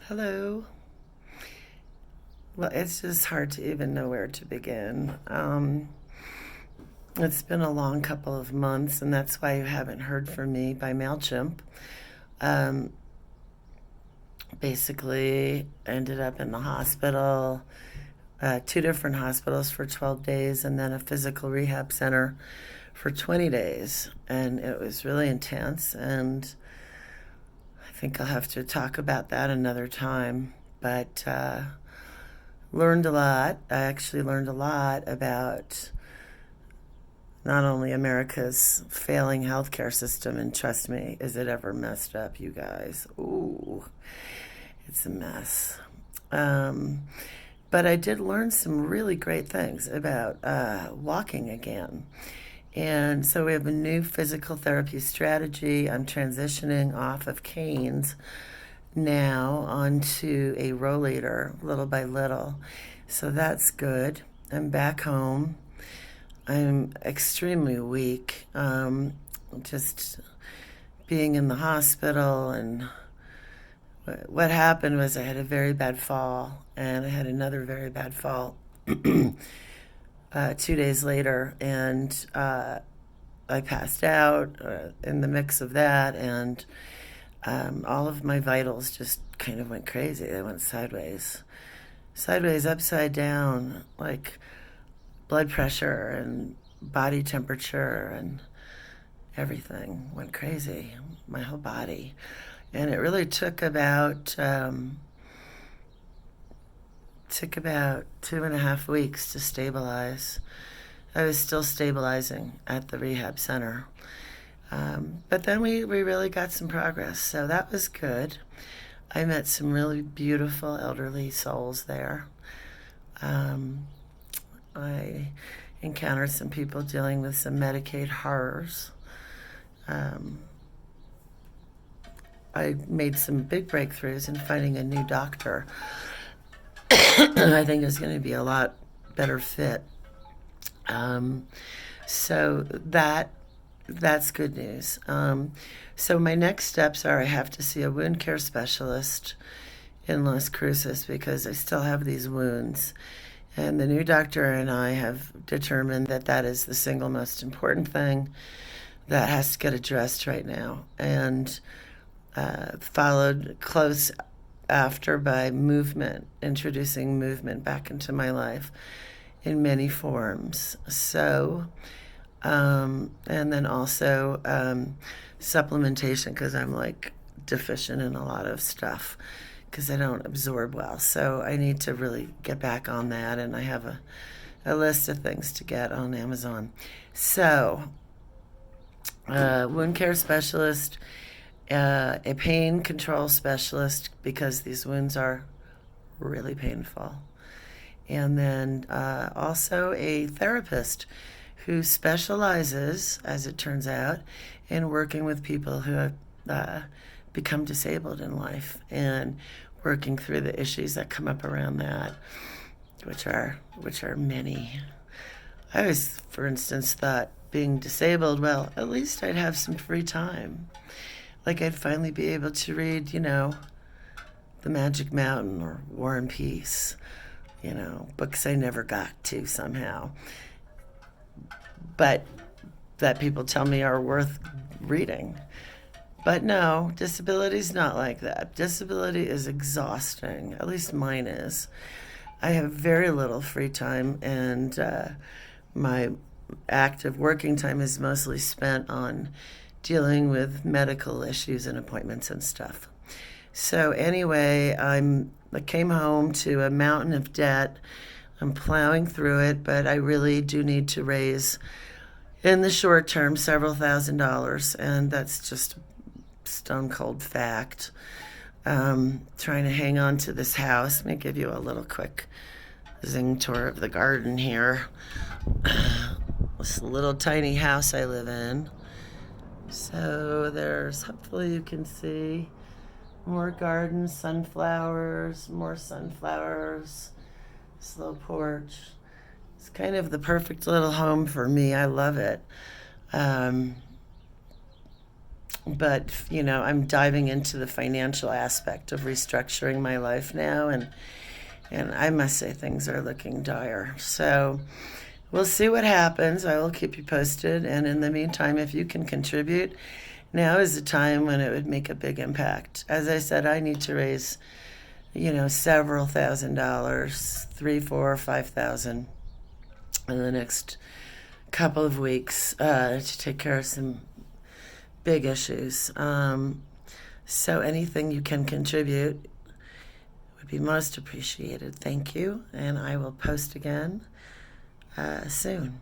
Hello. Well, it's just hard to even know where to begin. It's been a long couple of months, and that's why you haven't heard from me by MailChimp. Um, Basically, ended up in the hospital, two different hospitals for 12 days, and then a physical rehab center for 20 days. And it was really intense, and I think I'll have to talk about that another time. But learned a lot. I actually learned a lot about not only America's failing healthcare system, and trust me, is it ever messed up, you guys? Ooh, it's a mess. Um, but I did learn some really great things about walking again. And so we have a new physical therapy strategy. I'm transitioning off of canes now onto a rollator little by little. So that's good. I'm back home. I'm extremely weak. Just being in the hospital, and what happened was I had a very bad fall, and I had another very bad fall 2 days later, and I passed out in the mix of that, and all of my vitals just kind of went crazy. They went sideways, upside down, like blood pressure and body temperature and everything went crazy, my whole body. And it really took about 2.5 weeks to stabilize. I was still stabilizing at the rehab center. But then we really got some progress, so that was good. I met some really beautiful elderly souls there. Um, I encountered some people dealing with some Medicaid horrors. Um, I made some big breakthroughs in finding a new doctor. I think is going to be a lot better fit. Um, so that's good news. So my next steps are I have to see a wound care specialist in Las Cruces because I still have these wounds. And the new doctor and I have determined that that is the single most important thing that has to get addressed right now. And followed close after by movement, introducing movement back into my life in many forms. And then also supplementation because I'm like deficient in a lot of stuff because I don't absorb well. So I need to really get back on that, and I have a list of things to get on Amazon. So, wound care specialist, a pain control specialist because these wounds are really painful, and then also a therapist who specializes, as it turns out, in working with people who have become disabled in life and working through the issues that come up around that, which are many. I always, for instance, thought being disabled, well, at least I'd have some free time. Like I'd finally be able to read, The Magic Mountain or War and Peace, books I never got to somehow, but that people tell me are worth reading. But no, disability's not like that. Disability is exhausting. At least mine is. I have very little free time, and my active working time is mostly spent on dealing with medical issues and appointments and stuff. So anyway, I came home to a mountain of debt. I'm plowing through it, but I really do need to raise, in the short term, several $1,000s, and that's just stone cold fact. Trying to hang on to this house. Let me give you a little quick zing tour of the garden here. This little tiny house I live in. So hopefully you can see more gardens, sunflowers, more sunflowers, slow porch. It's kind of the perfect little home for me. I love it. Um, but I'm diving into the financial aspect of restructuring my life now, and I must say things are looking dire. So we'll see what happens. I will keep you posted, and in the meantime, if you can contribute, now is the time when it would make a big impact. As I said, I need to raise several $1,000s, 3, 4, 5,000 in the next couple of weeks to take care of some big issues. So anything you can contribute would be most appreciated. Thank you, and I will post again soon.